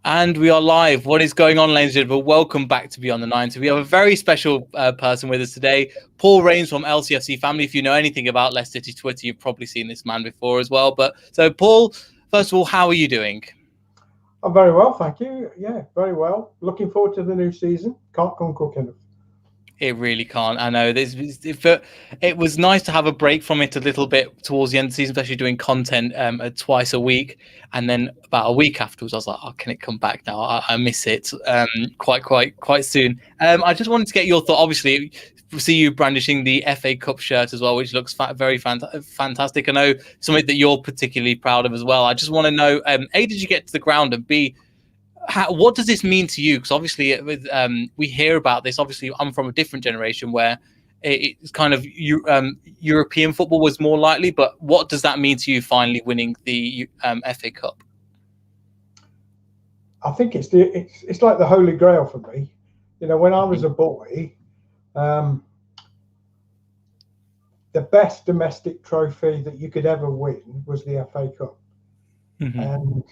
And we are live. What is going on, ladies and gentlemen? Welcome back to Beyond the 90. We have a very special person with us today, Paul Rains from LCFC Family. If you know anything about Leicester City Twitter, you've probably seen this man before as well. But so, Paul, first of all, how are you doing? I'm very well, thank you. Yeah, very well. Looking forward to the new season. Can't come quick enough. It really can't. I know. It was nice to have a break from it a little bit towards the end of the season, especially doing content twice a week. And then about a week afterwards, I was like, "Oh, can it come back now? I miss it quite soon." I just wanted to get your thought. Obviously, we see you brandishing the FA Cup shirt as well, which looks very fantastic. I know something that you're particularly proud of as well. I just want to know: A, did you get to the ground, and B, what does this mean to you? Because obviously, we hear about this. Obviously, I'm from a different generation where it's kind of European football was more likely. But what does that mean to you finally winning the FA Cup? I think it's like the Holy Grail for me. You know, when I was a boy, the best domestic trophy that you could ever win was the FA Cup, and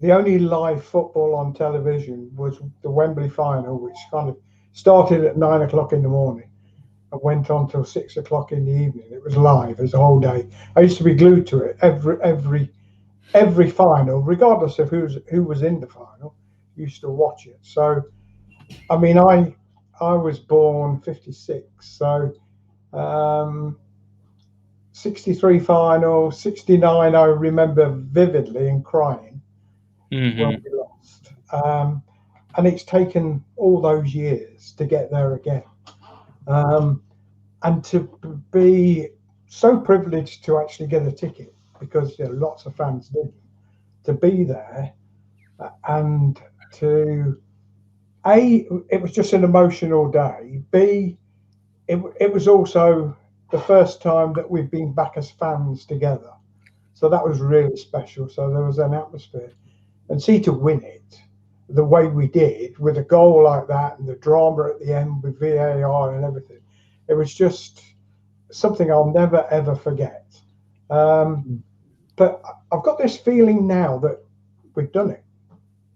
the only live football on television was the Wembley final, which kind of started at 9 o'clock in the morning and went on till 6 o'clock in the evening. It was live as a whole day. I used to be glued to it every final, regardless of who was in the final. Used to watch it. So, I mean, I was born 56, so 63 final, 69. I remember vividly and crying. When we lost, and it's taken all those years to get there again, and to be so privileged to actually get a ticket, because lots of fans didn't, to be there, and to it was just an emotional day. B, it was also the first time that we've been back as fans together, so that was really special. So there was an atmosphere. And to win it the way we did, with a goal like that and the drama at the end with VAR and everything, it was just something I'll never, ever forget. But I've got this feeling now that we've done it.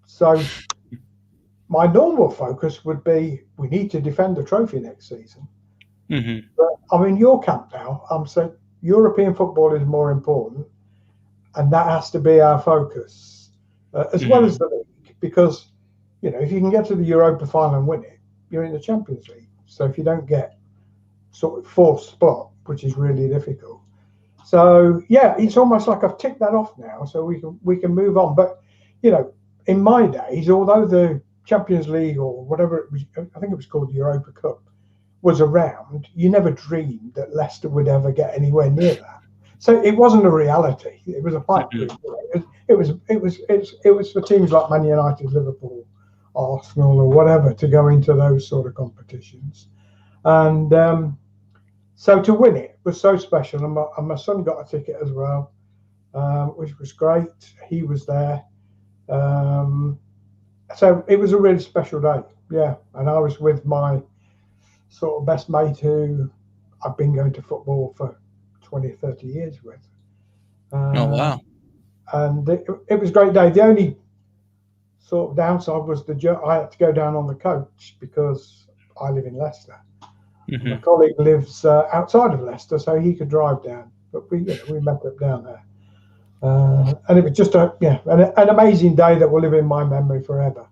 So my normal focus would be, we need to defend the trophy next season. But I'm in your camp now. I'm saying European football is more important, and that has to be our focus. As well as the league, because if you can get to the Europa final and win it, you're in the Champions League. So if you don't get sort of fourth spot, which is really difficult, so yeah, it's almost like I've ticked that off now, so we can move on. But in my days, although the Champions League or whatever it was, I think it was called the Europa Cup, was around, you never dreamed that Leicester would ever get anywhere near that. So it wasn't a reality. It was a pipe dream. It was for teams like Man United, Liverpool, Arsenal, or whatever to go into those sort of competitions. And so to win it was so special. And my son got a ticket as well, which was great. He was there. So it was a really special day. Yeah. And I was with my sort of best mate who I've been going to football for 20 or 30 years with. Oh, wow. And it was a great day. The only sort of downside was I had to go down on the coach because I live in Leicester. My colleague lives outside of Leicester, so he could drive down. But we met up down there. And it was just an amazing day that will live in my memory forever.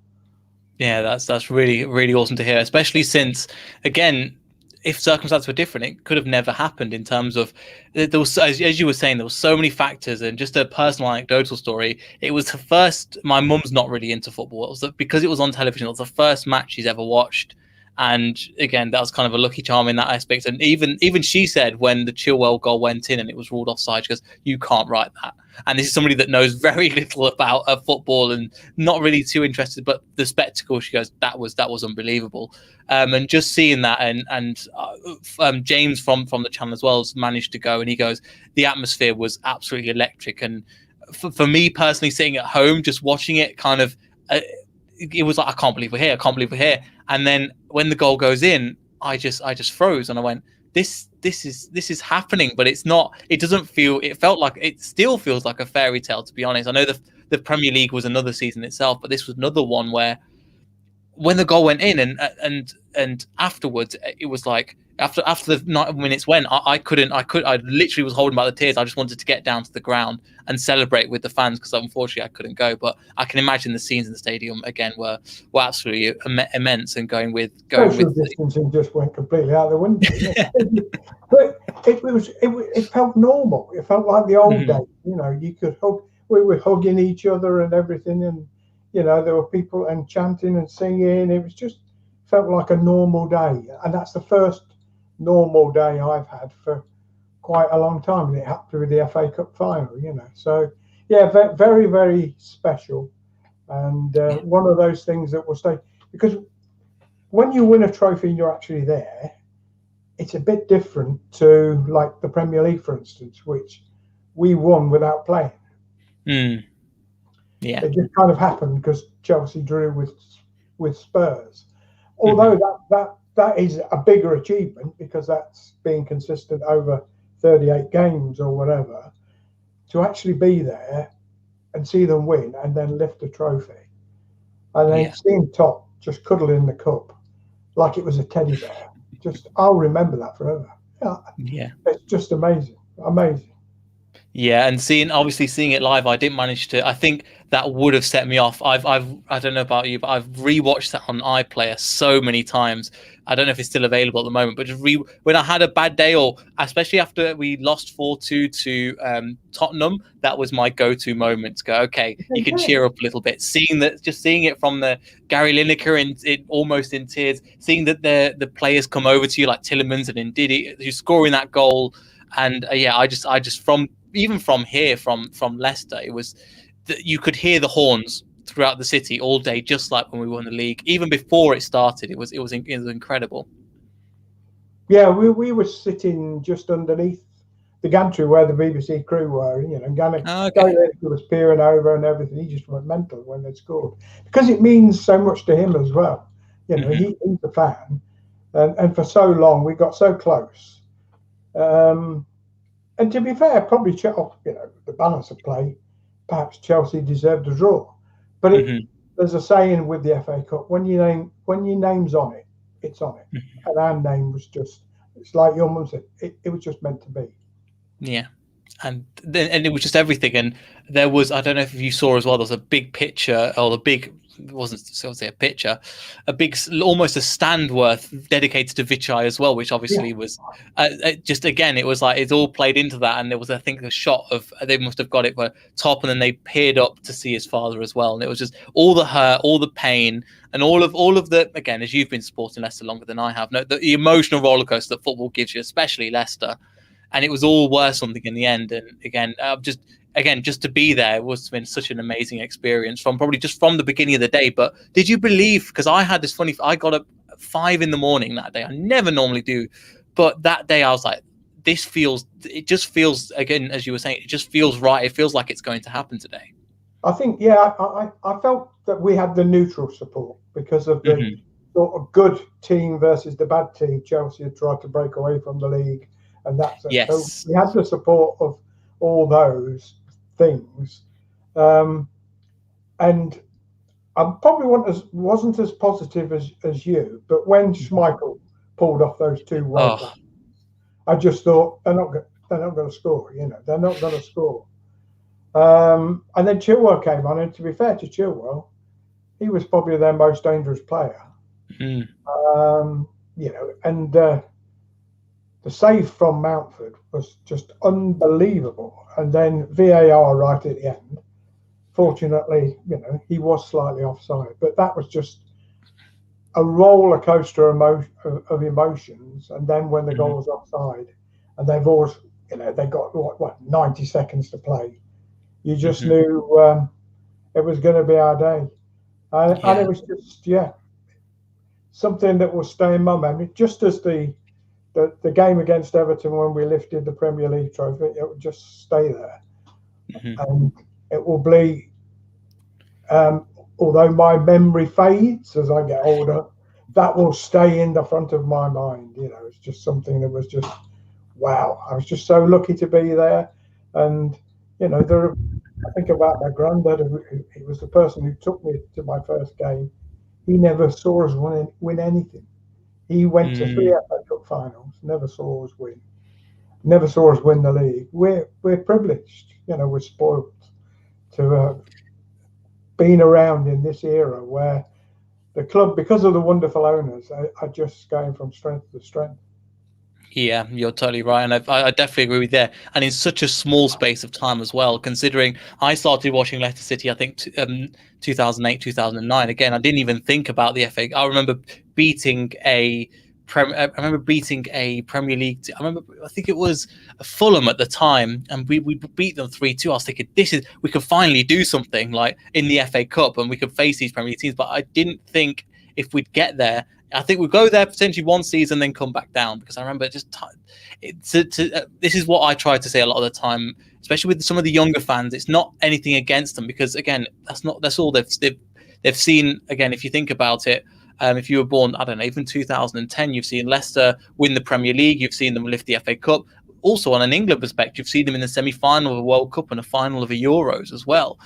Yeah, that's really, really awesome to hear, especially since, again, if circumstances were different, it could have never happened. In terms of, there was, as you were saying, there were so many factors. And just a personal anecdotal story, it was the first, my mum's not really into football. It was because it was on television, it was the first match she's ever watched. And again, that was kind of a lucky charm in that aspect. And even she said when the Chilwell goal went in and it was ruled offside, she goes, "You can't write that." And this is somebody that knows very little about football and not really too interested, but the spectacle, she goes, that was unbelievable. And just seeing that, and James from the channel as well has managed to go, and he goes, the atmosphere was absolutely electric. And for me personally, sitting at home just watching it, kind of, it was like, I can't believe we're here. And then when the goal goes in, I just froze and I went, this is happening, but it's not. It doesn't feel. It felt like it still feels like a fairy tale, to be honest. I know the Premier League was another season itself, but this was another one where when the goal went in and afterwards it was like after the 90 minutes went, I literally was holding back the tears. I just wanted to get down to the ground and celebrate with the fans, because unfortunately I couldn't go, but I can imagine the scenes in the stadium again were absolutely immense, and going with social distancing just went completely out the window. But it felt normal. It felt like the old days. You know, you could hug. We were hugging each other and everything, and you know, there were people and chanting and singing. It was just felt like a normal day, and that's the first normal day I've had for quite a long time. And it happened with the FA Cup final, you know. So yeah, very, very special, and one of those things that will stay, because when you win a trophy and you're actually there, it's a bit different to like the Premier League, for instance, which we won without playing. Yeah, it just kind of happened because Chelsea drew with Spurs. Although that is a bigger achievement, because that's being consistent over 38 games or whatever. To actually be there and see them win and then lift a trophy, and then seeing Top just cuddling the cup like it was a teddy bear. Just, I'll remember that forever. Yeah, it's just amazing. Yeah, and seeing it live, I didn't manage to. I think that would have set me off. I don't know about you, but I've rewatched that on iPlayer so many times. I don't know if it's still available at the moment, but just when I had a bad day, or especially after we lost 4-2 to Tottenham, that was my go-to moment to go, okay, you can cheer up a little bit. Seeing it from the Gary Lineker in almost in tears, seeing that the players come over to you like Tillmans and Ndidi, who's scoring that goal, and I just from here, from Leicester, it was that you could hear the horns throughout the city all day, just like when we won the league. Even before it started, it was incredible. Yeah, we were sitting just underneath the gantry where the BBC crew were, you know, and Gary was peering over and everything. He just went mental when they scored, because it means so much to him as well. You know, he's a fan, and for so long we got so close. And to be fair, probably the balance of play, perhaps Chelsea deserved a draw. But there's a saying with the FA Cup: when your name's on it, it's on it. And our name was it's like your mum said, it was just meant to be. Yeah, and it was just everything. And there was, I don't know if you saw as well, there was a big picture, or it wasn't a picture, a big, almost a stand worth dedicated to Vichai as well, which obviously was just, again, it was like it's all played into that. And there was, I think, a shot of, they must have got it for Top, and then they peered up to see his father as well, and it was just all the hurt, all the pain, and all of the, again, as you've been supporting Leicester longer than I have, the emotional rollercoaster that football gives you, especially Leicester. And it was all worth something in the end. And again, just to be there was been such an amazing experience from the beginning of the day. But did you believe, because I had this I got up at 5 a.m. that day. I never normally do, but that day I was like, it just feels, again, as you were saying, it just feels right. It feels like it's going to happen today. I think, I felt that we had the neutral support because of the sort of good team versus the bad team. Chelsea had tried to break away from the league. And that's it. So we had the support of all those things, and I probably wasn't as positive as you. But when Schmeichel pulled off those 2 white backs, I just thought they're not going to score. You know, they're not going to score. And then Chilwell came on, and to be fair to Chilwell, he was probably their most dangerous player. You know, and the save from Mountford was just unbelievable. And then VAR right at the end. Fortunately, you know, he was slightly offside, but that was just a roller coaster of emotions. And then when the goal was offside, and they've always, you know, they got what 90 seconds to play, you just knew it was going to be our day. And it was just, something that will stay in my memory, just as the game against Everton when we lifted the Premier League trophy. It will just stay there, and it will be. Although my memory fades as I get older, that will stay in the front of my mind. You know, it's just something that was just wow. I was just so lucky to be there, and you know, I think about my granddad. He was the person who took me to my first game. He never saw us win anything. He went to 3 FA Cup finals, never saw us win. Never saw us win the league. We're privileged, you know, we're spoiled to have been around in this era where the club, because of the wonderful owners, are just going from strength to strength. Yeah, you're totally right, and I definitely agree with that. And in such a small space of time as well, considering I started watching Leicester City, I think 2008, 2009. Again, I didn't even think about the FA. I remember beating a Premier League. I think it was Fulham at the time, and we beat them 3-2. I was thinking, we could finally do something like in the FA Cup, and we could face these Premier League teams. But I didn't think if we'd get there. I think we'd go there potentially one season, then come back down, because I remember this is what I try to say a lot of the time, especially with some of the younger fans. It's not anything against them, because again, that's all they've seen. Again, if you think about it, if you were born, I don't know, even 2010, you've seen Leicester win the Premier League, you've seen them lift the FA Cup. Also, on an England perspective, you've seen them in the semi-final of a World Cup and a final of a Euros as well,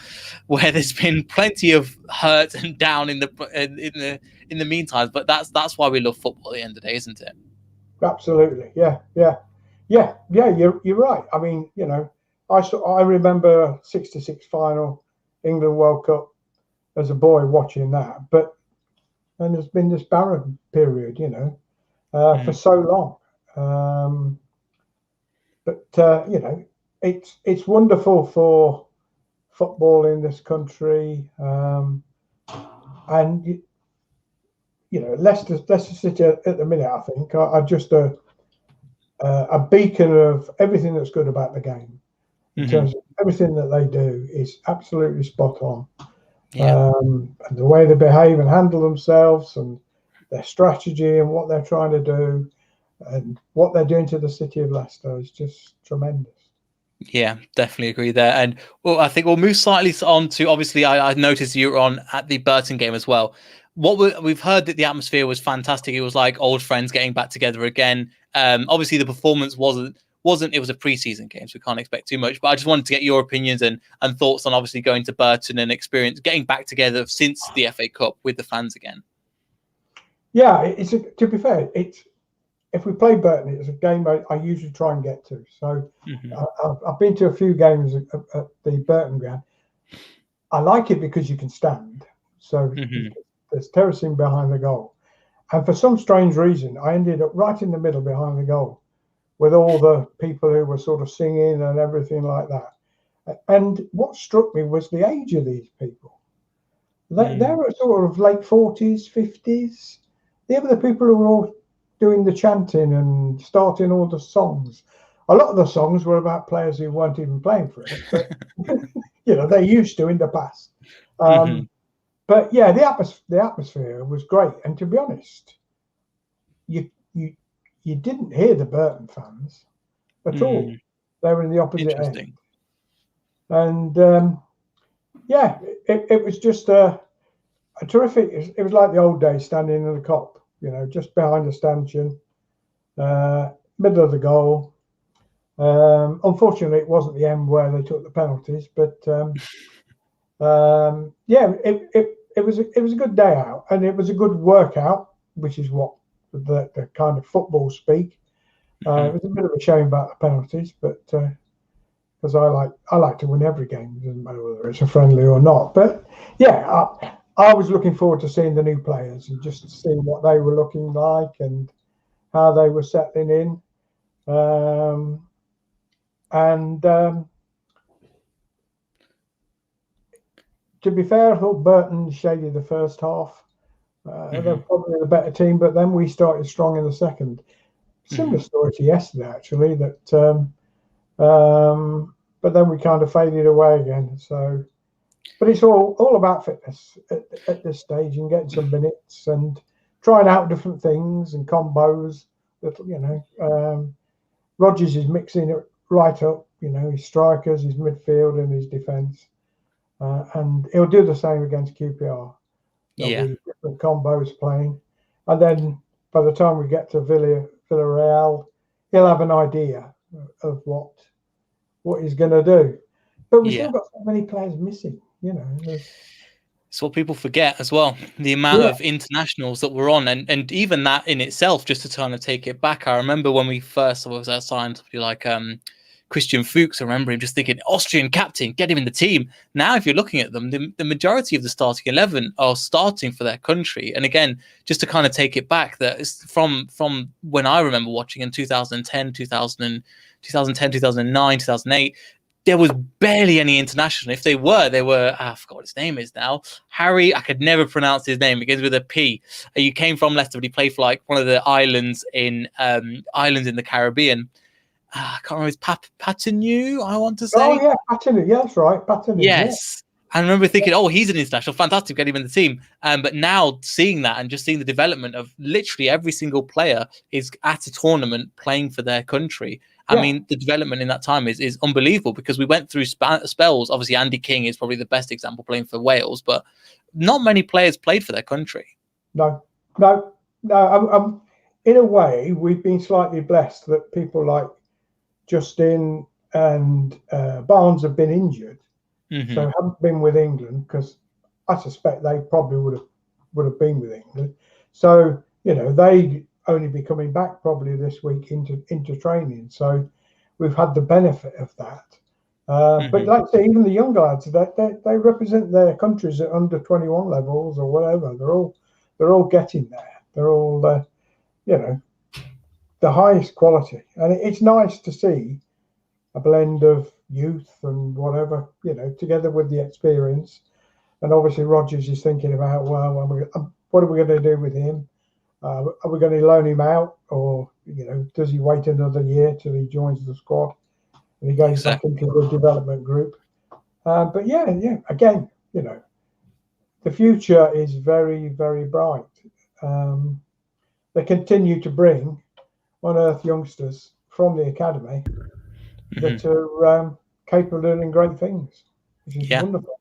where there's been plenty of hurt and down in the meantime. But that's why we love football at the end of the day, isn't it? Absolutely, yeah. You're right. I mean, you know, I remember '66 final England World Cup as a boy watching that, and there's been this barren period, you know, for so long. But you know, it's wonderful for football in this country, and you know, Leicester City at the minute, I think, are just a beacon of everything that's good about the game. In terms of everything that they do is absolutely spot on. Yeah. And the way they behave and handle themselves, and their strategy and what they're trying to do, and what they're doing to the city of Leicester is just tremendous. Yeah, definitely agree there. And well, I think we'll move slightly on to, obviously, I noticed you were on at the Burton game as well. We've heard that the atmosphere was fantastic. It was like old friends getting back together again. Obviously, the performance wasn't. It was a preseason game, so we can't expect too much. But I just wanted to get your opinions and thoughts on obviously going to Burton and getting back together since the FA Cup with the fans again. Yeah, to be fair, if we play Burton, it's a game I usually try and get to. So I've been to a few games at the Burton ground. I like it because you can stand. So there's terracing behind the goal. And for some strange reason, I ended up right in the middle behind the goal with all the people who were sort of singing and everything like that. And what struck me was the age of these people. They were sort of late 40s, 50s. They were the people who were all doing the chanting and starting all the songs. A lot of the songs were about players who weren't even playing for it, but you know, they used to in the past. But yeah, the atmosphere was great, and to be honest, you didn't hear the Burton fans at all. They were in the opposite end, and yeah, it was just a terrific. It was like the old days, standing in the Kop, you know, just behind the stanchion, middle of the goal. Unfortunately, it wasn't the end where they took the penalties, but yeah, it was a good day out, and it was a good workout, which is what the kind of football speak. It was a bit of a shame about the penalties, but because I like to win every game, it doesn't matter whether it's a friendly or not. But yeah, I was looking forward to seeing the new players and just seeing what they were looking like and how they were settling in. To be fair, I thought Burton shaded the first half. They're probably the better team, but then we started strong in the second. Similar story to yesterday, actually. But then we kind of faded away again. So, but it's all about fitness at this stage, and getting some minutes and trying out different things and combos. That, you know, Rodgers is mixing it right up. You know, his strikers, his midfield, and his defence. And he'll do the same against QPR. There'll be different combos playing. and then by the time we get to Villarreal, he'll have an idea of what he's going to do. But we've still got so many players missing, you know. It's what people forget as well, the amount of internationals that were on, and even that in itself, just to kind of take it back. I remember when we first signed somebody like Christian Fuchs. I remember him just thinking, Austrian captain, get him in the team. Now, if you're looking at them, the majority of the starting 11 are starting for their country. And again, just to kind of take it back, that is from when I remember watching in 2010, 2009, 2008, there was barely any international. If they were, I forgot what his name is now. Harry, I could never pronounce his name. It begins with a P. He came from Leicester, but he played for like one of the islands in the Caribbean. I can't remember. It's Patinu, I want to say. Oh, yeah, Patinu. Yeah, that's right. Patinu. Yes. I remember thinking, oh, he's an international. Fantastic, get him in the team. But now seeing that and just seeing the development of literally every single player is at a tournament playing for their country. I mean, the development in that time is unbelievable, because we went through spells. Obviously, Andy King is probably the best example playing for Wales, but not many players played for their country. No. In a way, we've been slightly blessed that people like Justin and Barnes have been injured, so haven't been with England, because I suspect they probably would have been with England. So, you know, they only be coming back probably this week into training, so we've had the benefit of that. But like I say, even the younger lads, they represent their countries at under 21 levels or whatever. They're all getting there. They're all you know, the highest quality, and it's nice to see a blend of youth and whatever, you know, together with the experience. And obviously Rodgers is thinking about, well, what are we going to do with him? Are we going to loan him out, or, you know, does he wait another year till he joins the squad and he goes back into the development group? But yeah, again, you know, the future is very, very bright. They continue to bring unearthed youngsters from the academy that are capable of doing great things, which is wonderful.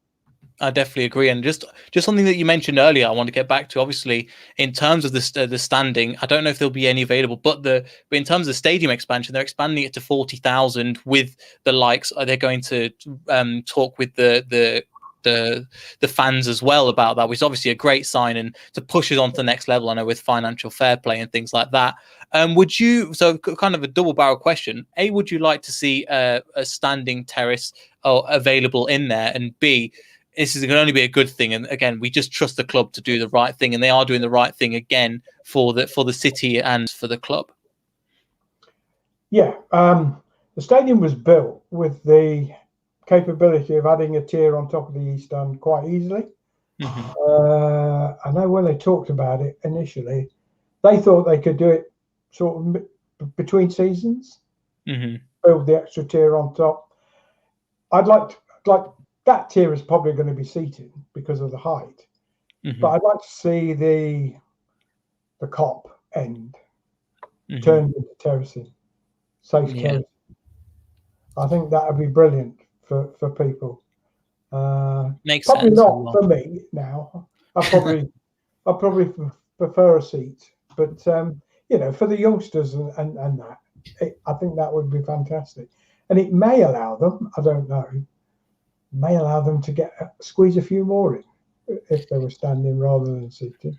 I definitely agree. And just something that you mentioned earlier, I want to get back to. Obviously, in terms of the standing, I don't know if there'll be any available, but in terms of the stadium expansion, they're expanding it to 40,000 with the likes. They're going to talk with the fans as well about that, which is obviously a great sign, and to push it on to the next level. I know with financial fair play and things like that. Would you, so kind of a double barrel question, A, would you like to see a standing terrace available in there, and B, this is going to only be a good thing? And again, we just trust the club to do the right thing, and they are doing the right thing again for the city and for the club. Yeah, the stadium was built with the capability of adding a tier on top of the east stand quite easily. I know when they talked about it initially, they thought they could do it sort of between seasons, build the extra tier on top. I'd like that tier is probably going to be seated because of the height, but I'd like to see the cop end turned into terracing, safe terracing. I think that would be brilliant for people. Makes probably sense. Not for me now. I probably prefer a seat, but you know, for the youngsters and that, I think that would be fantastic, and it may allow them. I don't know. May allow them to squeeze a few more in if they were standing rather than sitting.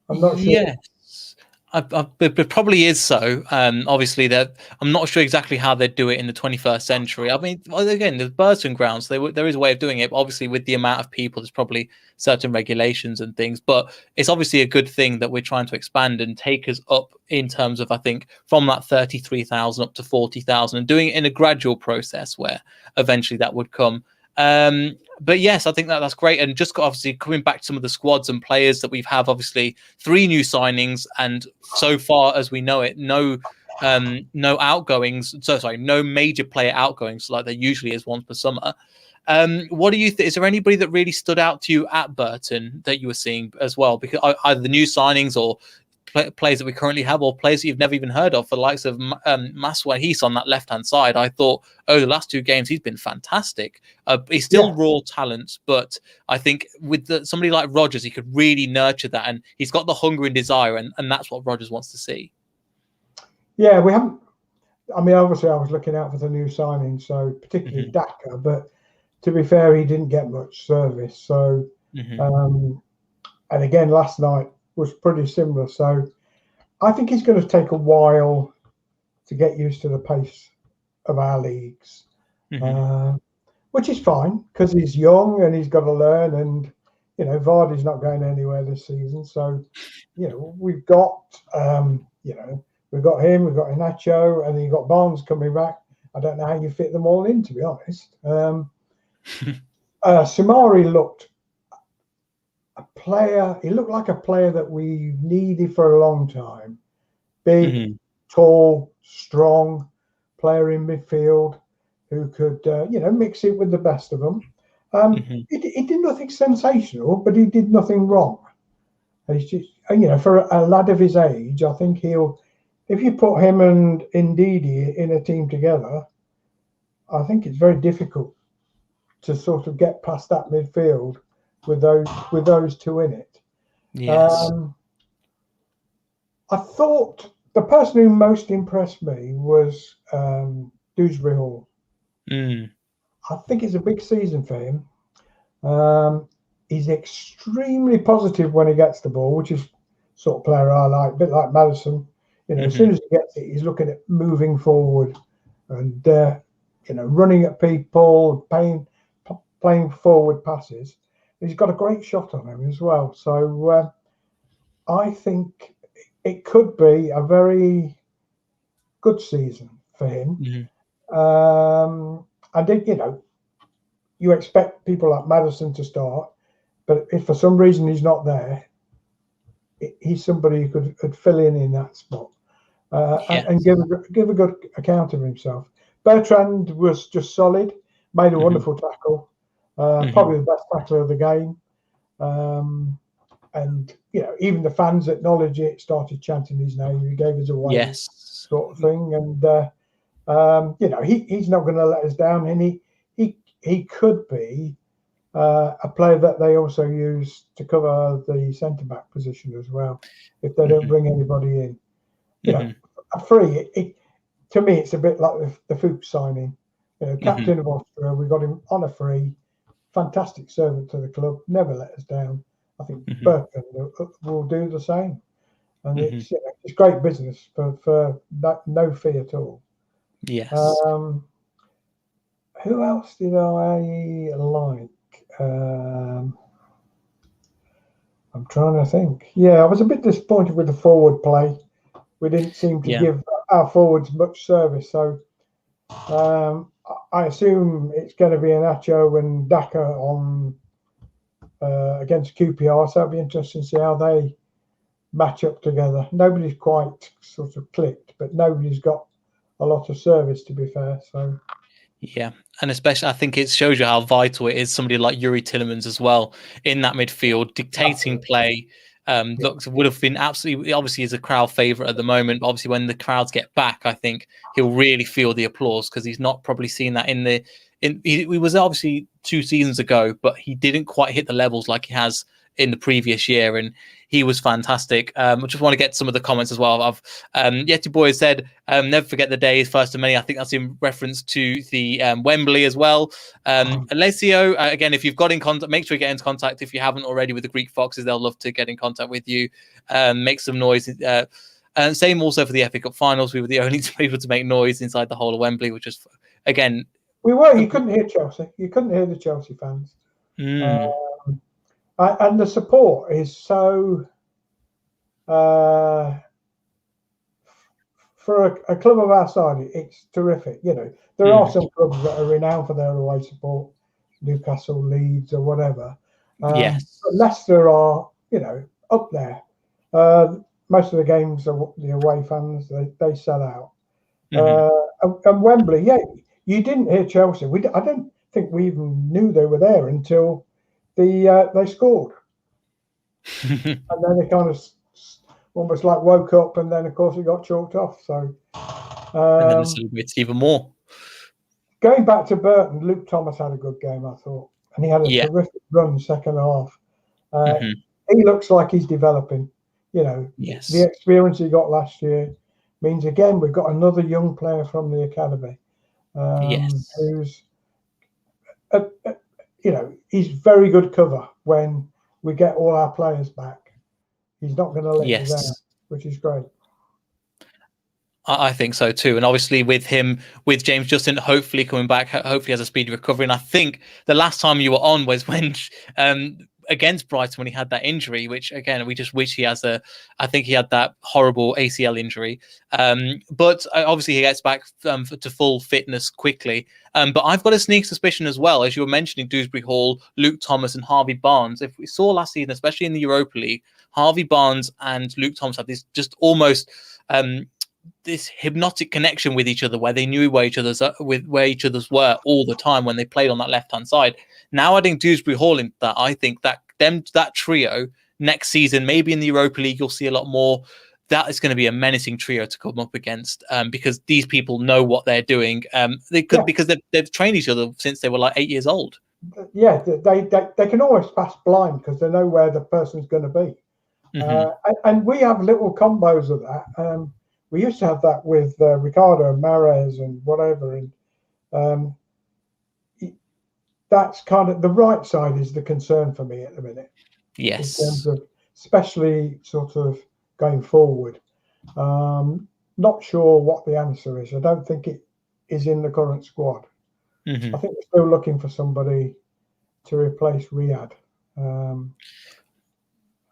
I'm not sure. Yes, it probably is so. Obviously, that I'm not sure exactly how they'd do it in the 21st century. I mean, again, the Burton grounds, there is a way of doing it. But obviously, with the amount of people, there's probably certain regulations and things. But it's obviously a good thing that we're trying to expand and take us up in terms of, I think, from that 33,000 up to 40,000, and doing it in a gradual process where eventually that would come. But yes, I think that's great. And just obviously coming back to some of the squads and players that we've obviously 3 new signings, and so far as we know it, no outgoings. No major player outgoings like there usually is once per summer. What do you think? Is there anybody that really stood out to you at Burton that you were seeing as well? Because either the new signings or players that we currently have, or players that you've never even heard of, for the likes of Maswa Heath on that left-hand side. I thought, the last 2 games he's been fantastic. He's still raw talent, but I think with somebody like Rodgers, he could really nurture that, and he's got the hunger and desire, and that's what Rodgers wants to see. Yeah, we haven't. I mean, obviously, I was looking out for the new signing, so particularly Daka, but to be fair, he didn't get much service. So, and again, last night was pretty similar. So, I think it's going to take a while to get used to the pace of our leagues, which is fine because he's young and he's got to learn. And Vardy's not going anywhere this season, so we've got we've got him, we've got Inacho, and then you've got Barnes coming back. I don't know how you fit them all in, to be honest. Samari looked he looked like a player that we needed for a long time. Big, tall, strong player in midfield who could, mix it with the best of them. He did nothing sensational, but he did nothing wrong. He's just, for a lad of his age, I think if you put him and Ndidi in a team together, I think it's very difficult to sort of get past that midfield with those 2 in it. Yes. I thought the person who most impressed me was Dewsbury Hall. I think it's a big season for him. He's extremely positive when he gets the ball, which is sort of player I like, a bit like Madison. As soon as he gets it, he's looking at moving forward and running at people, playing forward passes. He's got a great shot on him as well. So I think it could be a very good season for him. I think you expect people like Madison to start, but if for some reason he's not there, he's somebody who could fill in that spot and give a good account of himself. Bertrand was just solid, made a wonderful tackle, probably the best tackler of the game. And even the fans acknowledge it, started chanting his name. He gave us a wave, sort of thing. And he's not going to let us down. And he could be a player that they also use to cover the centre back position as well, if they don't bring anybody in. A free. To me, it's a bit like the Fuchs signing. Captain of Austria, we got him on a free. Fantastic servant to the club, never let us down. I think Burton will do the same, and it's great business for no fee at all. Yes. Who else did I like? I'm trying to think. Yeah, I was a bit disappointed with the forward play. We didn't seem to give our forwards much service, so I assume it's going to be Inacho and Daka on against QPR, so it'll be interesting to see how they match up together. Nobody's quite sort of clicked, but nobody's got a lot of service, to be fair. So yeah, and especially I think it shows you how vital it is somebody like Yuri Tillmans as well in that midfield, dictating play. Would have been absolutely, obviously is a crowd favourite at the moment, but obviously when the crowds get back, I think he'll really feel the applause, because he's not probably seen that he was obviously 2 seasons ago, but he didn't quite hit the levels like he has in the previous year, and he was fantastic. I just want to get some of the comments as well. Yeti Boy has said, never forget the day is first of many. I think that's in reference to the Wembley as well. Alessio, again, if you've got in contact, make sure you get into contact if you haven't already with the Greek Foxes. They'll love to get in contact with you. Make some noise. And same also for the FA Cup finals. We were the only people to make noise inside the whole of Wembley, which is, again... We were. You couldn't hear Chelsea. You couldn't hear the Chelsea fans. And the support is so... for a club of our side, it's terrific. There are some clubs that are renowned for their away support, Newcastle, Leeds, or whatever. But Leicester are, up there. Most of the games are the away fans. They sell out. And Wembley, you didn't hear Chelsea. I don't think we even knew they were there until they scored, and then they kind of almost like woke up, and then of course it got chalked off. So and then it's even more. Going back to Burton, Luke Thomas had a good game, I thought, and he had a terrific run second half. He looks like he's developing. You know, the experience he got last year means again we've got another young player from the academy who's, you know, he's very good cover when we get all our players back. He's not going to let us down, which is great. I think so too, and obviously with James Justin hopefully coming back, hopefully has a speedy recovery. And I think the last time you were on was when against Brighton when he had that injury, which again we just wish he has I think he had that horrible ACL injury, but obviously he gets back to full fitness quickly. But I've got a sneak suspicion as well, as you were mentioning, Dewsbury Hall, Luke Thomas, and Harvey Barnes. If we saw last season, especially in the Europa League, Harvey Barnes and Luke Thomas had this just almost this hypnotic connection with each other, where they knew where each other's were all the time when they played on that left hand side. Now adding Dewsbury Hall into that, I think that that trio next season, maybe in the Europa League, you'll see a lot more. That is going to be a menacing trio to come up against, because these people know what they're doing. Because they've trained each other since they were like 8 years old. Yeah, they can always pass blind because they know where the person's going to be. And we have little combos of that. We used to have that with Ricardo and Mahrez and whatever, and that's kind of the right side is the concern for me at the minute. Yes, in terms of especially sort of going forward. Not sure what the answer is. I don't think it is in the current squad. I think we're still looking for somebody to replace Riyadh. And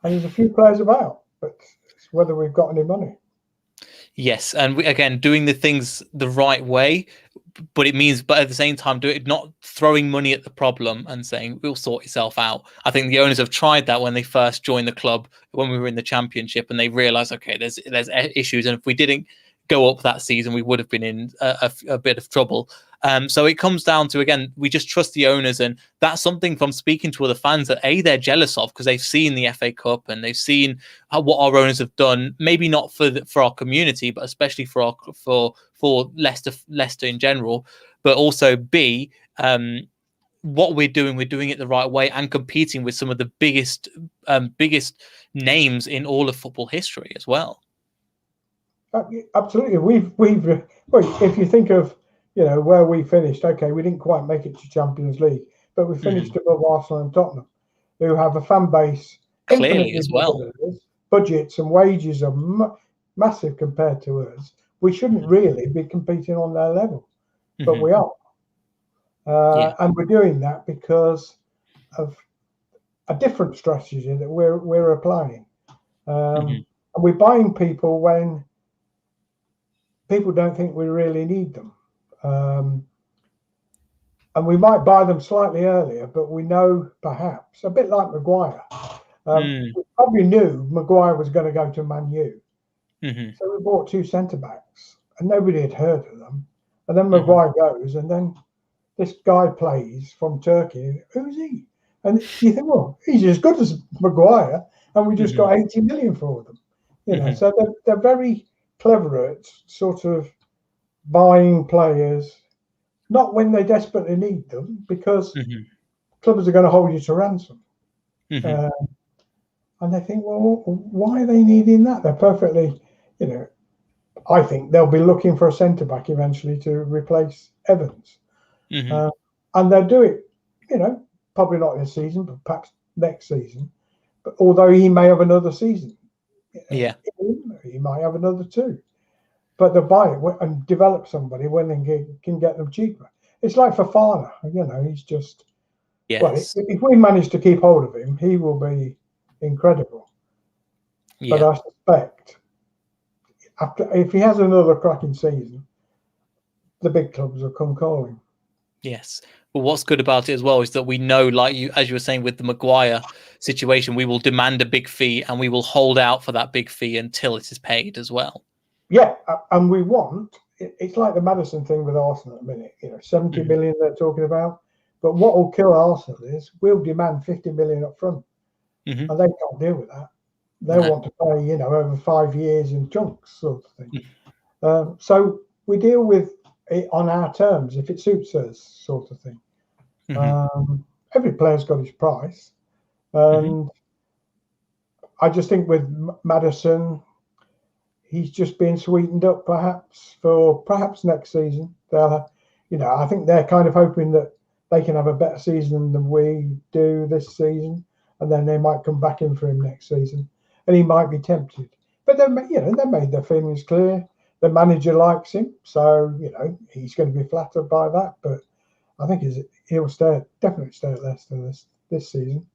there's a few players about, but it's whether we've got any money. Yes, and again, doing the things the right way, but at the same time, not throwing money at the problem and saying we'll sort itself out. I think the owners have tried that when they first joined the club, when we were in the Championship, and they realised, okay, there's issues, and if we didn't go up that season, we would have been in a bit of trouble. So it comes down to, again, we just trust the owners, and that's something from speaking to other fans that they're jealous of, because they've seen the FA Cup and they've seen what our owners have done. Maybe not for our community, but especially for Leicester in general. But also what we're doing it the right way and competing with some of the biggest names in all of football history as well. Absolutely, we've if you think of, you know, where we finished, okay, we didn't quite make it to Champions League, but we finished above Arsenal and Tottenham, who have a fan base clearly as well. Budgets and wages are massive compared to us. We shouldn't really be competing on their level, but we are, and we're doing that because of a different strategy that we're applying, and we're buying people when people don't think we really need them. And we might buy them slightly earlier, but we know perhaps, a bit like Maguire, we probably knew Maguire was going to go to Man U. So we bought two centre-backs and nobody had heard of them. And then Maguire goes, and then this guy plays from Turkey. Who's he? And you think, well, he's as good as Maguire, and we just got 80 million for them. You know, so they're very clever at sort of buying players, not when they desperately need them, because clubs are going to hold you to ransom. And they think, well, why are they needing that? They're perfectly, you know, I think they'll be looking for a centre-back eventually to replace Evans. And they'll do it, you know, probably not this season, but perhaps next season. But although he may have another season. He might have another two. But they'll buy it and develop somebody when they can get them cheaper. It's like Fofana, you know, he's just... Well, if we manage to keep hold of him, he will be incredible. But I suspect if he has another cracking season, the big clubs will come calling. Yes. But what's good about it as well is that we know, like as you were saying with the Maguire situation, we will demand a big fee and we will hold out for that big fee until it is paid as well. Yeah, and we want, it's like the Maddison thing with Arsenal at the minute, you know, 70 million they're talking about. But what will kill Arsenal is we'll demand 50 million up front. And they can't deal with that. They want to pay, you know, over 5 years in chunks, sort of thing. So we deal with it on our terms if it suits us, sort of thing. Every player's got his price, and I just think with Maddison, he's just being sweetened up, perhaps next season. They'll, you know, I think they're kind of hoping that they can have a better season than we do this season, and then they might come back in for him next season, and he might be tempted. But they, you know, they made their feelings clear. The manager likes him, so you know he's going to be flattered by that. But I think he'll definitely stay at Leicester this season.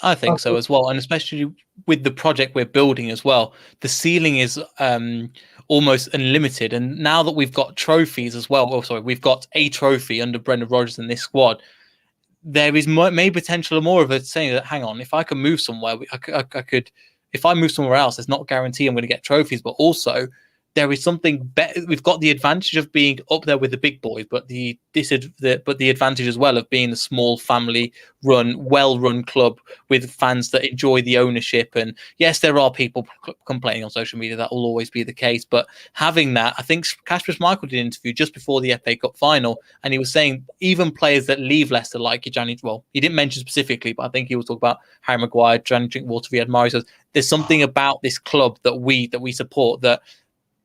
I think so as well, and especially with the project we're building as well. The ceiling is almost unlimited, and now that we've got trophies as well, we've got a trophy under Brendan Rodgers in this squad. There is maybe potential more of it saying that, hang on, if I can move somewhere, I could. If I move somewhere else, it's not guaranteed I'm going to get trophies, but also there is something better. We've got the advantage of being up there with the big boys, but the advantage as well of being a small family-run, well-run club with fans that enjoy the ownership. And yes, there are people complaining on social media. That will always be the case. But having that, I think Kasper Schmeichel did an interview just before the FA Cup final, and he was saying even players that leave Leicester, like Gianni, well, he didn't mention specifically, but I think he was talking about Harry Maguire, Gianni Drinkwater, Riyad Mahrez. Says there's something about this club that we support that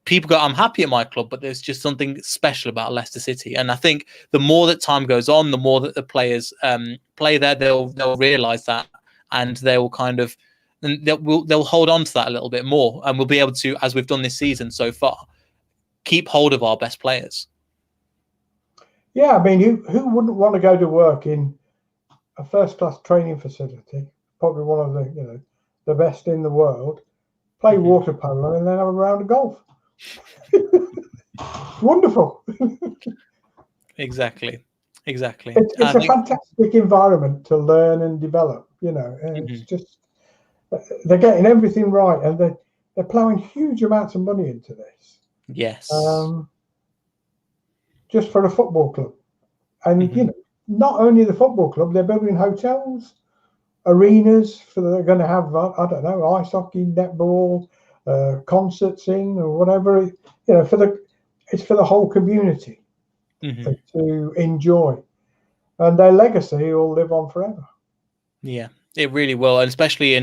people go, I'm happy at my club, but there's just something special about Leicester City. And I think the more that time goes on, the more that the players play there, they'll realise that, and they'll kind of they'll hold on to that a little bit more, and we'll be able to, as we've done this season so far, keep hold of our best players. Yeah, I mean, who wouldn't want to go to work in a first-class training facility, probably one of the best in the world, play water polo, and then have a round of golf? Wonderful. Exactly. It's a fantastic environment to learn and develop, you know. It's just, they're getting everything right, and they're plowing huge amounts of money into this. Yes. Just for a football club. And you know, not only the football club, they're building hotels, arenas they're going to have, I don't know, ice hockey, netball, concerts in, or whatever, you know, it's for the whole community to enjoy, and their legacy will live on forever. Yeah, it really will, and especially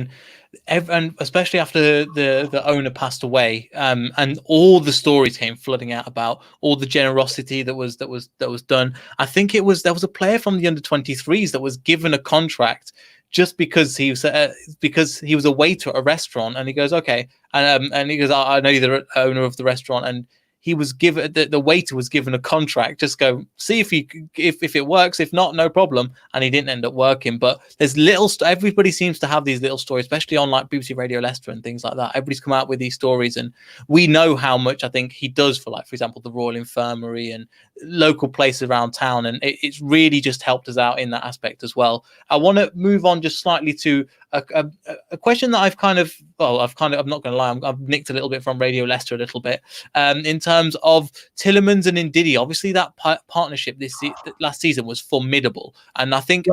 after the owner passed away, and all the stories came flooding out about all the generosity that was done. I think there was a player from the under-23s that was given a contract just because he was a waiter at a restaurant, and he goes, okay, and he goes, I know you're the owner of the restaurant, and he was given the waiter was given a contract. Just go see if it works. If not, no problem. And he didn't end up working. But there's everybody seems to have these little stories, especially on like BBC Radio Leicester and things like that. Everybody's come out with these stories, and we know how much I think he does for, like, for example, the Royal Infirmary and local places around town. And it's really just helped us out in that aspect as well. I want to move on just slightly to a question that I'm not going to lie, I've nicked a little bit from Radio Leicester a little bit, in terms of Tillmans and Ndidi. Obviously, that partnership last season was formidable, and I think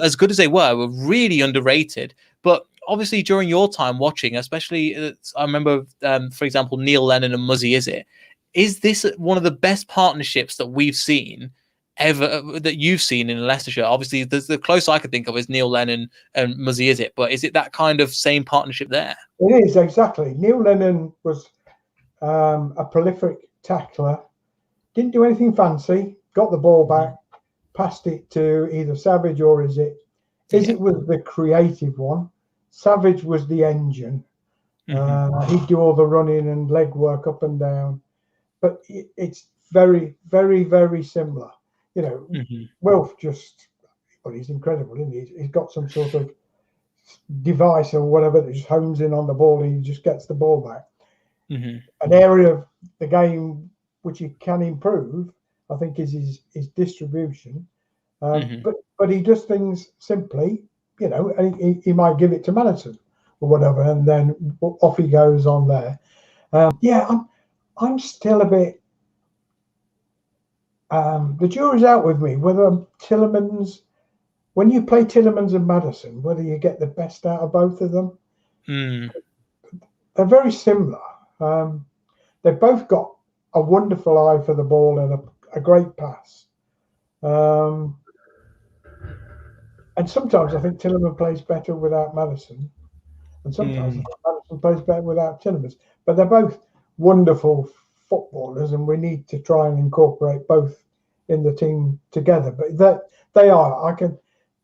as good as they were really underrated. But obviously, during your time watching, especially, I remember, for example, Neil Lennon and Muzzy is this one of the best partnerships that we've seen ever, that you've seen in Leicestershire? Obviously, the closest I could think of is Neil Lennon and Muzzy, but is it that kind of same partnership there? It is, exactly. Neil Lennon was a prolific tackler, didn't do anything fancy, got the ball back, passed it to either Savage or Izzet. Izzet was the creative one, Savage was the engine. He'd do all the running and leg work up and down, but it's very, very, very similar. You know, Wilf he's incredible, isn't he? He's got some sort of device or whatever that just homes in on the ball, and he just gets the ball back. An area of the game which he can improve, I think, is his distribution. But he does things simply, you know, and he might give it to Maddison or whatever, and then off he goes on there. I'm still a bit. The jury's out with me whether Tillmans, when you play Tillmans and Maddison, whether you get the best out of both of them. they're very similar. They've both got a wonderful eye for the ball and a great pass. And sometimes I think Tillmans plays better without Maddison, and sometimes I think Maddison plays better without Tillmans. But they're both wonderful footballers, and we need to try and incorporate both in the team together. But they are.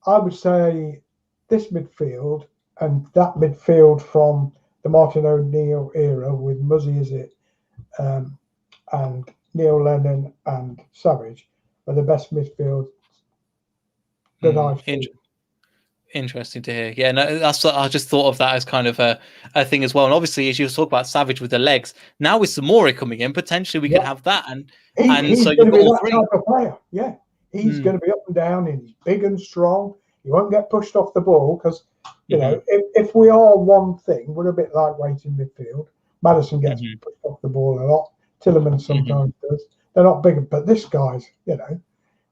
I would say this midfield and that midfield from the Martin O'Neill era with Muzzy, and Neil Lennon and Savage are the best midfield that I've seen. Interesting to hear. Yeah, no, that's what I just thought of that as kind of a thing as well. And obviously, as you talk about Savage with the legs, now with Samori coming in, potentially we can have that. And he's so going to you've be got that type of player. Yeah, he's going to be up and down, and he's big and strong. He won't get pushed off the ball because, you know, if we are one thing, we're a bit lightweight in midfield. Maddison gets pushed off the ball a lot. Tillmans sometimes does. They're not big, but this guy's, you know,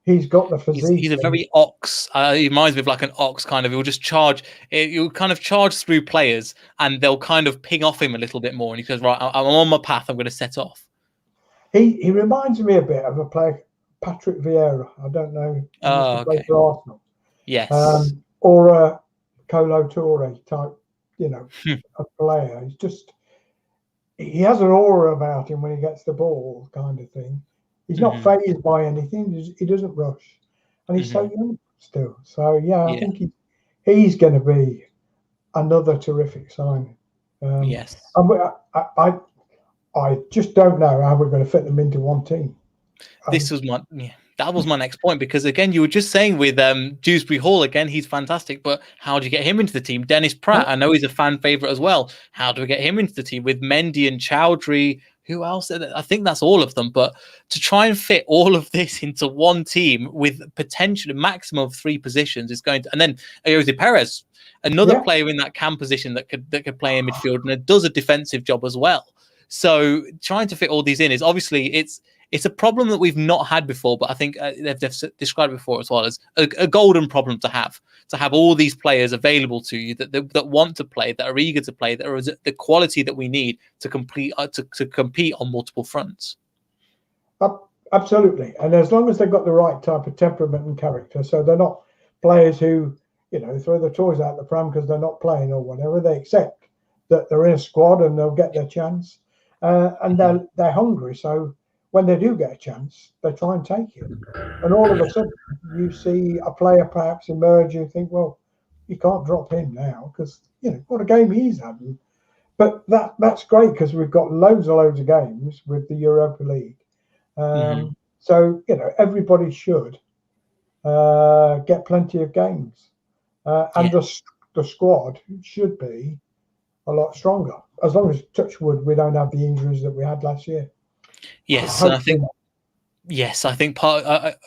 he's got the physique. He's a very ox. He reminds me of like an ox kind of. He'll just charge. He'll kind of charge through players, and they'll kind of ping off him a little bit more. And he goes, "Right, I'm on my path. I'm going to set off." He reminds me a bit of a player, Patrick Vieira. I don't know. Play for Arsenal. Yes. Or a Kolo Toure type, you know, a player. He's just, he has an aura about him when he gets the ball, kind of thing. He's not fazed by anything. He doesn't rush, and he's so young still. So I think he's going to be another terrific signing. Yes. I just don't know how we're going to fit them into one team. That was my next point, because again, you were just saying with Dewsbury Hall, again, he's fantastic, but how do you get him into the team? Dennis Pratt, I know he's a fan favourite as well. How do we get him into the team with Mendy and Chowdhury? Who else? I think that's all of them. But to try and fit all of this into one team with potentially a maximum of 3 positions is going to, and then Jose Perez, another player in that cam position that could play in midfield, and it does a defensive job as well. So trying to fit all these in is obviously it's a problem that we've not had before, but I think they've described it before as well as a golden problem to have all these players available to you that want to play, that are eager to play, that are the quality that we need to compete on multiple fronts. Absolutely. And as long as they've got the right type of temperament and character, so they're not players who, you know, throw the toys out the pram because they're not playing or whatever. They accept that they're in a squad and they'll get their chance, and they're hungry. So when they do get a chance, they try and take it. And all of a sudden, you see a player perhaps emerge, you think, well, you can't drop him now because, you know, what a game he's having. But that's great because we've got loads of games with the Europa League. So, you know, everybody should get plenty of games. And the squad should be a lot stronger, as long as, touch wood, we don't have the injuries that we had last year. Yes, and I think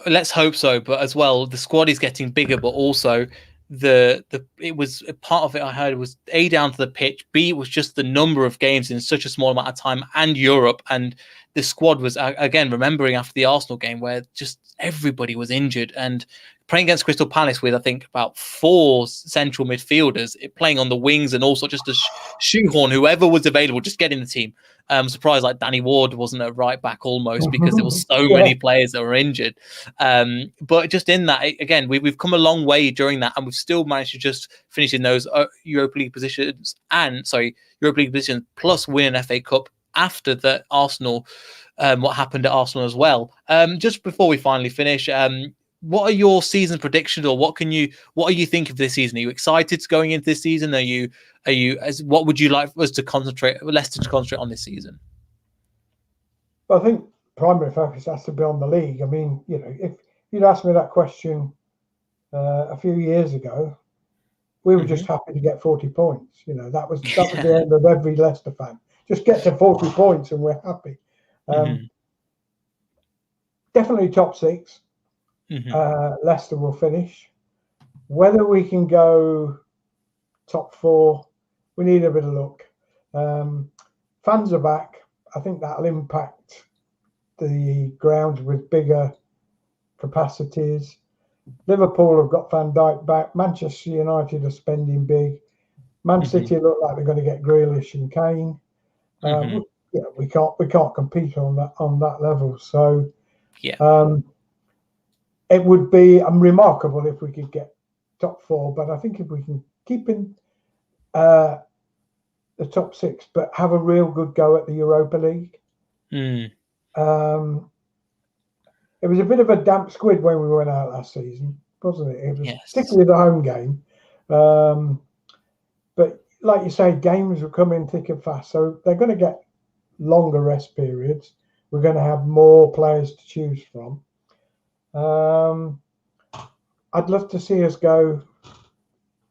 let's hope so. But as well, the squad is getting bigger, but also it was a part of it. I heard was A, down to the pitch, B, was just the number of games in such a small amount of time, and Europe, and the squad was again remembering after the Arsenal game where just everybody was injured, and playing against Crystal Palace with I think about 4 central midfielders playing on the wings and also just to shoehorn whoever was available, just get in the team. I'm surprised like Danny Ward wasn't at right back almost because there was so many players that were injured. But just in that, again, we've come a long way during that, and we've still managed to just finish in those Europa League positions plus win an FA Cup after the Arsenal, what happened at Arsenal as well. Just before we finally finish, what are your season predictions, or what are you thinking of this season? Are you excited going into this season? What would you like us to Leicester to concentrate on this season? Well, I think primary focus has to be on the league. I mean, you know, if you'd asked me that question a few years ago, we were just happy to get 40 points. You know, that was the end of every Leicester fan. Just get to 40 points and we're happy. Definitely top 6. Leicester will finish. Whether we can go top 4, we need a bit of luck. Fans are back. I think that'll impact the grounds with bigger capacities. Liverpool have got Van Dijk back. Manchester United are spending big. Man City look like they're going to get Grealish and Kane. We can't compete on that level. So it would be remarkable if we could get top 4. But I think if we can keep in the top 6, but have a real good go at the Europa League. It was a bit of a damp squid when we went out last season, wasn't it? It was particularly the home game. But like you say, games will come in thick and fast. So they're going to get longer rest periods. We're going to have more players to choose from. I'd love to see us go,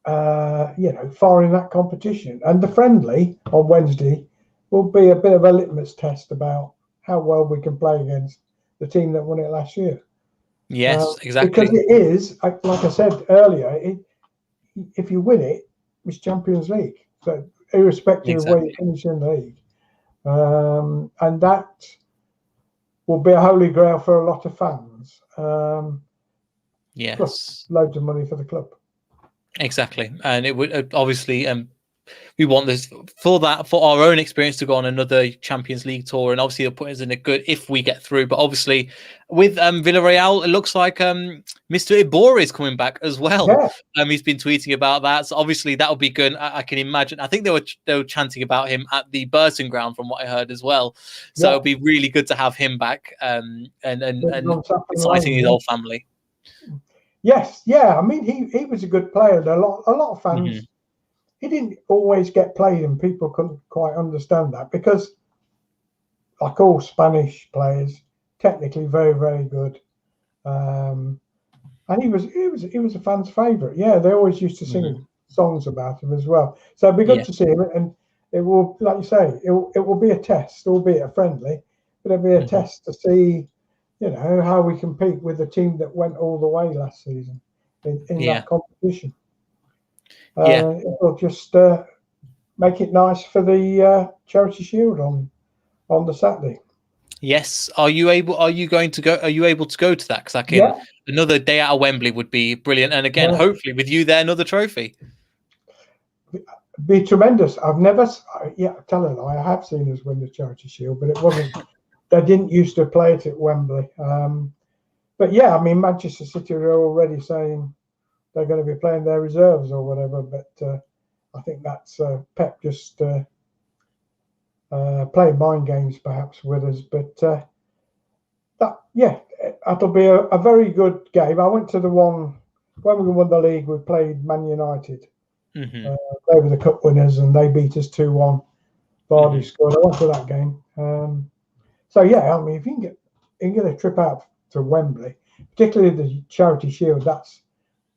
far in that competition. And the friendly on Wednesday will be a bit of a litmus test about how well we can play against the team that won it last year. Yes, exactly. Because it is, like I said earlier, if you win it, it's Champions League. So irrespective of where you finish in the league. And that will be a holy grail for a lot of fans. Plus loads of money for the club. Exactly. And it would obviously we want this for our own experience to go on another Champions League tour, and obviously it'll put us in a good if we get through. But obviously with Villarreal, it looks like Mr. Ibora is coming back as well. He's been tweeting about that, so obviously that'll be good. I can imagine. I think they were chanting about him at the Burton ground from what I heard as well. So it'll be really good to have him back and exciting his whole family. Yes, I mean he was a good player. And a lot of fans. He didn't always get played, and people couldn't quite understand that because, like all Spanish players, technically very, very good, and he was a fan's favourite. Yeah, they always used to sing songs about him as well. So it'd be good to see him, and it will, like you say, it will be a test, albeit a friendly, but it'll be a test to see, how we compete with the team that went all the way last season in that competition. It will just make it nice for the Charity Shield on the Saturday. Yes. Are you able to go to that? Because another day out of Wembley would be brilliant. And again, hopefully with you there, another trophy. Be tremendous. I've never, tell a lie, I have seen us win the Charity Shield, but it wasn't. They didn't used to play it at Wembley. But I mean, Manchester City are already saying they're going to be playing their reserves or whatever, but I think that's Pep just playing mind games perhaps with us. But that'll be a very good game. I went to the one when we won the league. We played Man United. They were the cup winners, and they beat us 2-1. Vardy scored. I went to that game. I mean, if you can get a trip out to Wembley, particularly the Charity Shield, that's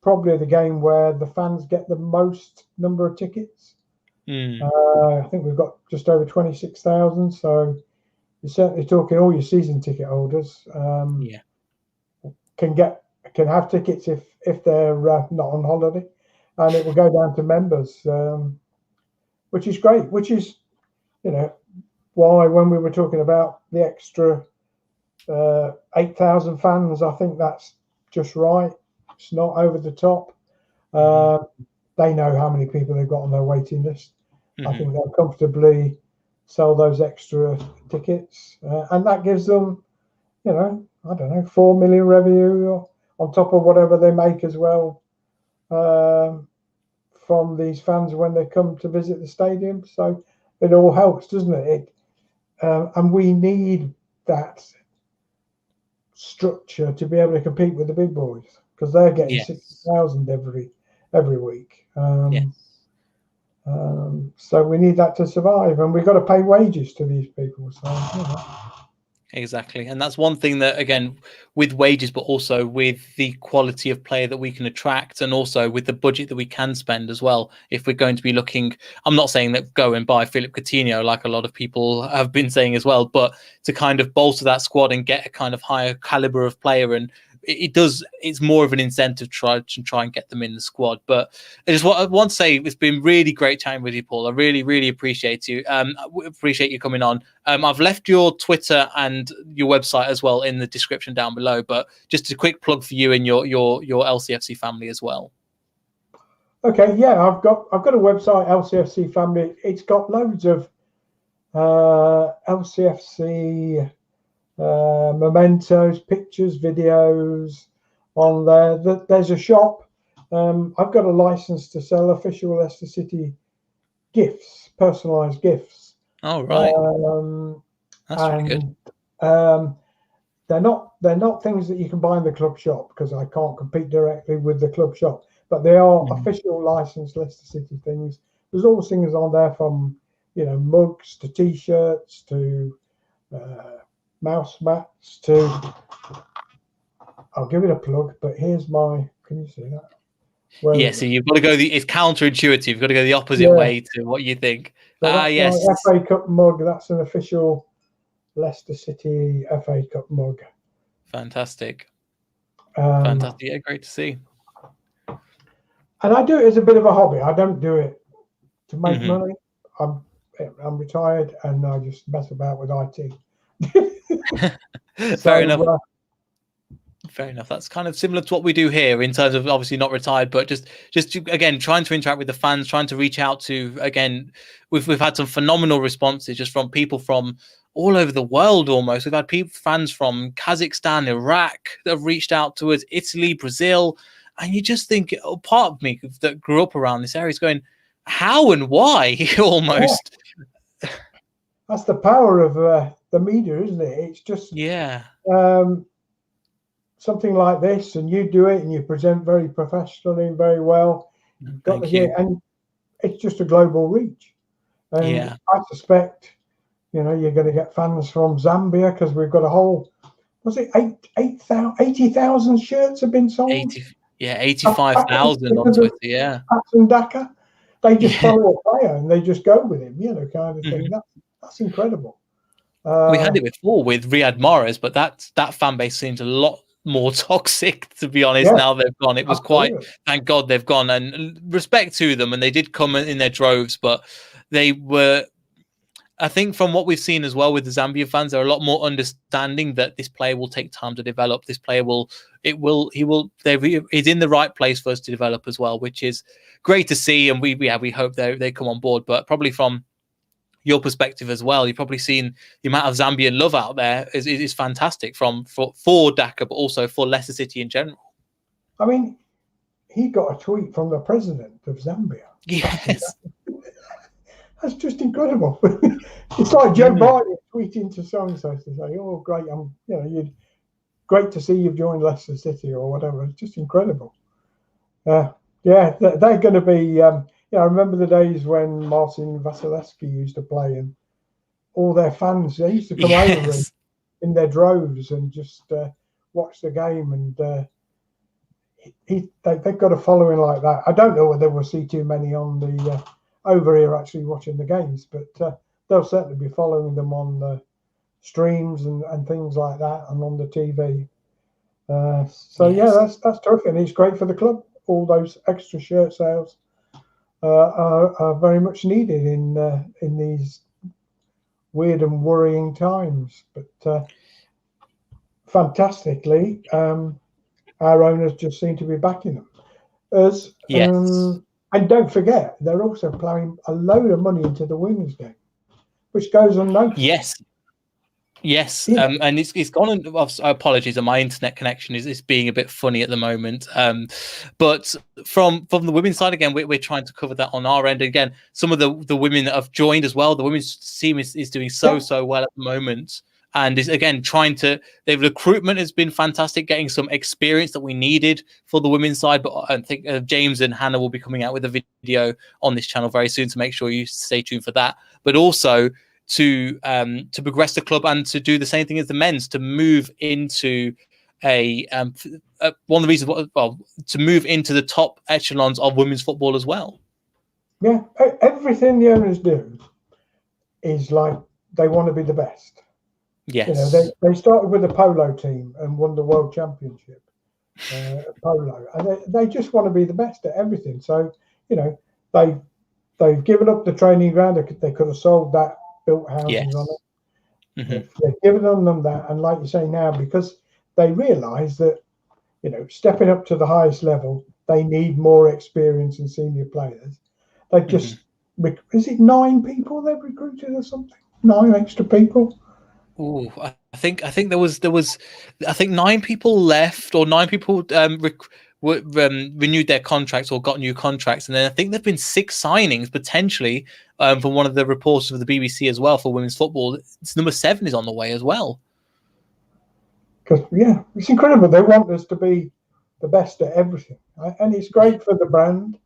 probably the game where the fans get the most number of tickets. I think we've got just over 26,000. So you're certainly talking all your season ticket holders can have tickets if they're not on holiday, and it will go down to members, which is great. Which is, why when we were talking about the extra 8,000 fans, I think that's just right. It's not over the top. They know how many people they've got on their waiting list. I think they'll comfortably sell those extra tickets, and that gives them, I don't know, 4 million revenue on top of whatever they make as well from these fans when they come to visit the stadium. So it all helps, doesn't it? And we need that structure to be able to compete with the big boys, because they're getting 60,000 every week. So we need that to survive, and we've got to pay wages to these people. So Exactly. And that's one thing that, again, with wages, but also with the quality of player that we can attract, and also with the budget that we can spend as well. If we're going to be looking, I'm not saying that go and buy Philip Coutinho like a lot of people have been saying as well, but to kind of bolster that squad and get a kind of higher caliber of player, and it's more of an incentive to try and get them in the squad. But I want to say it's been really great chatting with you, Paul. I really, really appreciate you. Appreciate you coming on. I've left your Twitter and your website as well in the description down below, but just a quick plug for you and your LCFC family as well. Okay, yeah, I've got a website, LCFC Family. It's got loads of LCFC mementos, pictures, videos on there. There's a shop. I've got a license to sell official Leicester City gifts, personalised gifts. Oh, right. That's really good. They're not things that you can buy in the club shop because I can't compete directly with the club shop. But they are official licensed Leicester City things. There's all things on there from, mugs to T-shirts to mouse mats to. I'll give it a plug, but here's my. Can you see that? Yeah, so you've got to go. It's counterintuitive. You've got to go the opposite way to what you think. So Yes, my FA Cup mug. That's an official Leicester City FA Cup mug. Fantastic. Fantastic. Yeah, great to see. And I do it as a bit of a hobby. I don't do it to make money. I'm retired and I just mess about with IT. Fair enough. Fair enough. That's kind of similar to what we do here in terms of obviously not retired, but just again trying to interact with the fans, trying to reach out to. Again, we've had some phenomenal responses just from people from all over the world. Almost, we've had fans from Kazakhstan, Iraq that have reached out to us, Italy, Brazil, and you just think, part of me that grew up around this area is going, how and why? Almost. Yeah. That's the power of the media, isn't it? It's just something like this, and you do it, and you present very professionally and very well. Thank you. And it's just a global reach. And I suspect, you're going to get fans from Zambia because we've got a whole. Was it 80,000 shirts have been sold? 85,000 on Twitter. Yeah. Patson Daka, they just follow a player and they just go with him, kind of thing. That's incredible. We had it before with Riyad Mahrez, but that fan base seems a lot more toxic, to be honest. Now they've gone. It was quite. Thank God they've gone, and respect to them. And they did come in their droves, but they were. I think from what we've seen as well with the Zambia fans, they're a lot more understanding that this player will take time to develop. This player he's in the right place for us to develop as well, which is great to see. And we hope they come on board. But probably from your perspective as well, you've probably seen the amount of Zambian love out there is fantastic for Daka, but also for Leicester City in general. I mean, he got a tweet from the president of Zambia. Yes. That's just incredible. It's like Joe Biden tweeting to so-and-so to say, "Oh, great! Great to see you've joined Leicester City," or whatever. It's just incredible. They're going to be. I remember the days when Marcin Vasilevsky used to play, and all their fans they used to come over in their droves and just watch the game. And they've got a following like that. I don't know whether we'll see too many on the. Over here actually watching the games, but they'll certainly be following them on the streams and things like that, and on the TV. That's terrific, and it's great for the club. All those extra shirt sales are very much needed in these weird and worrying times. But fantastically, our owners just seem to be backing them. And don't forget, they're also plowing a load of money into the women's game, which goes unnoticed. Yes. And it's gone. Apologies, my internet connection is being a bit funny at the moment. But from the women's side, again, we're trying to cover that on our end. Again, some of the women that have joined as well. The women's team is doing so well at the moment. And is again the recruitment has been fantastic, getting some experience that we needed for the women's side. But I think James and Hannah will be coming out with a video on this channel very soon, to make sure you stay tuned for that. But also to progress the club and to do the same thing as the men's, to move into one of the reasons to move into the top echelons of women's football as well. Yeah, everything the owners do is like they want to be the best. Yes, they started with a polo team and won the world championship polo, and they just want to be the best at everything. So they've given up the training ground. They could have sold that, built houses on it. They've given them that, and like you say now, because they realise that stepping up to the highest level, they need more experience and senior players. They just is it 9 people they've recruited or something? 9 extra people. Oh, I think there was I think 9 people left, or 9 people renewed their contracts or got new contracts, and then I think there've been 6 signings potentially from one of the reporters of the BBC as well for women's football. It's number 7 is on the way as well. Because it's incredible. They want us to be the best at everything, right? And it's great for the brand.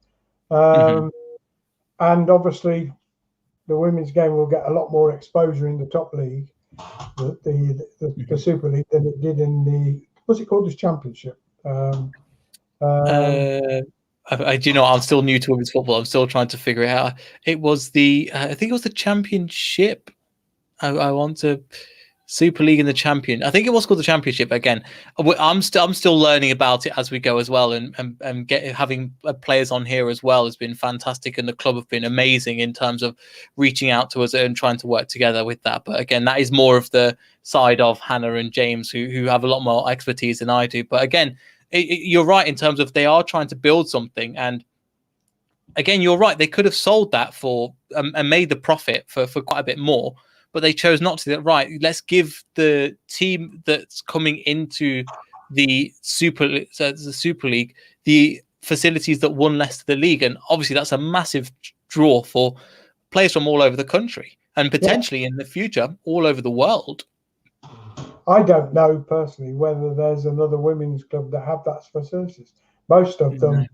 And obviously, the women's game will get a lot more exposure in the top league, the Super League, than it did in the what's it called, this Championship. Do you know, I'm still new to women's football. I'm still trying to figure it out. It was I think it was the Championship. I want to. Super League and the Champion. I think it was called the Championship. Again, I'm still learning about it as we go as well, and having players on here as well has been fantastic, and the club have been amazing in terms of reaching out to us and trying to work together with that. But again, that is more of the side of Hannah and James, who have a lot more expertise than I do. But again, you're right in terms of they are trying to build something, and again, you're right. They could have sold that for and made the profit for quite a bit more. But they chose not to. Right, let's give the team that's coming into the Super League the facilities that won Leicester the league, and obviously that's a massive draw for players from all over the country and potentially in the future all over the world. I don't know personally whether there's another women's club that have that facilities. Most of them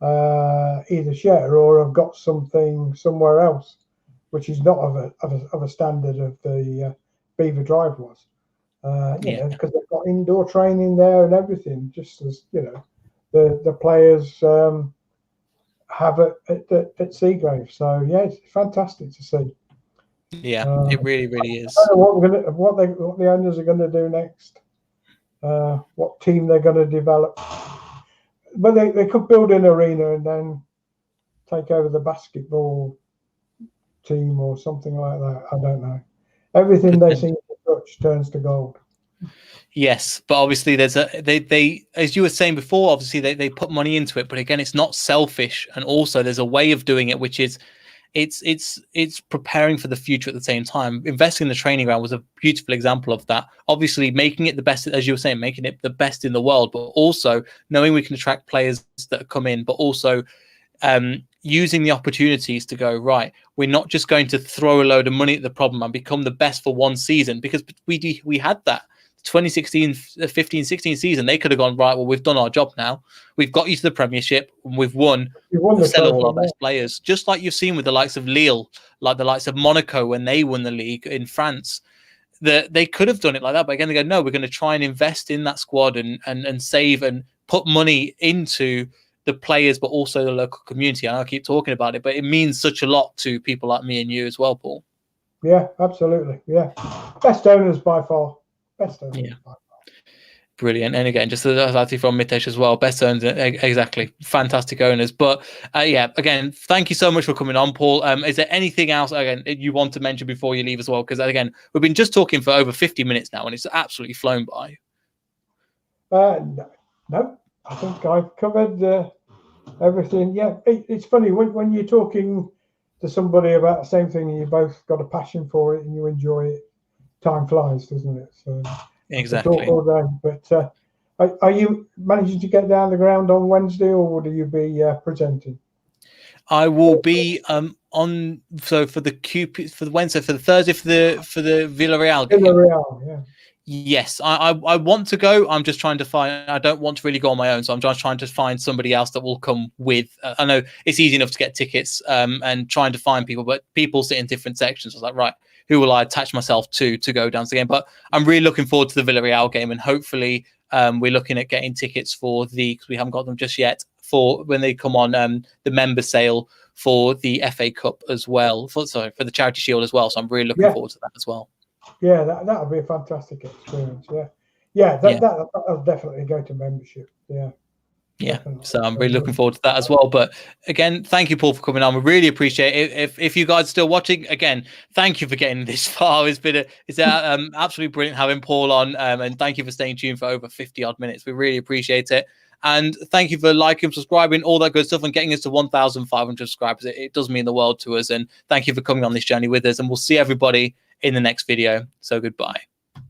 either share or have got something somewhere else, which is not of a standard of the Beaver Drive was. Because they've got indoor training there and everything, just as the players have at Seagrave. So it's fantastic to see. Yeah, it really is. I don't know what the owners are going to do next. What team they're going to develop, but they could build an arena and then take over the basketball team or something like that. I don't know. Everything they seem to touch turns to gold. Yes, but obviously there's they as you were saying before, obviously they put money into it, but again, it's not selfish, and also there's a way of doing it which is it's preparing for the future at the same time. Investing in the training ground was a beautiful example of that. Obviously making it the best, as you were saying, making it the best in the world, but also knowing we can attract players that come in, but also using the opportunities to go, right, we're not just going to throw a load of money at the problem and become the best for one season, because we had that 2016-15-16 season. They could have gone, right, well, we've done our job now. We've got you to the Premiership and we've won. We'll sell all our best players. Just like you've seen with the likes of Lille, like the likes of Monaco when they won the league in France. They could have done it like that. But again, they go, no, we're going to try and invest in that squad and save and put money into the players, but also the local community. And I keep talking about it, but it means such a lot to people like me and you as well, Paul. Yeah, absolutely. Yeah. Best owners by far. Best owners by far. Brilliant. And again, just as from Mitesh as well, best owners, exactly. Fantastic owners. But again, thank you so much for coming on, Paul. Is there anything else, again, you want to mention before you leave as well? Because again, we've been just talking for over 50 minutes now and it's absolutely flown by. No, I think I've covered everything. Yeah, it's funny when you're talking to somebody about the same thing and you both got a passion for it and you enjoy it, time flies, doesn't it? So exactly. Talk all day. But are you managing to get down the ground on Wednesday, or will you be presenting? I will be on for the Wednesday, for the Thursday, for the Villarreal game. Villarreal, yeah. Yes, I want to go. I'm just trying to find. I don't want to really go on my own, so I'm just trying to find somebody else that will come with. I know it's easy enough to get tickets and trying to find people, but people sit in different sections. I was like, right, who will I attach myself to go down to the game? But I'm really looking forward to the Villarreal game, and hopefully we're looking at getting tickets for because we haven't got them just yet, for when they come on the member sale for the FA Cup as well. For the Charity Shield as well. So I'm really looking forward to that as well. Yeah, that'll be a fantastic experience. That'll definitely go to membership. Yeah. Definitely. So I'm really looking forward to that as well. But again, thank you, Paul, for coming on. We really appreciate it. If you guys are still watching, again, thank you for getting this far. It's absolutely brilliant having Paul on, and thank you for staying tuned for over 50 odd minutes. We really appreciate it. And thank you for liking, subscribing, all that good stuff, and getting us to 1,500 subscribers. It does mean the world to us. And thank you for coming on this journey with us. And we'll see everybody in the next video. So goodbye.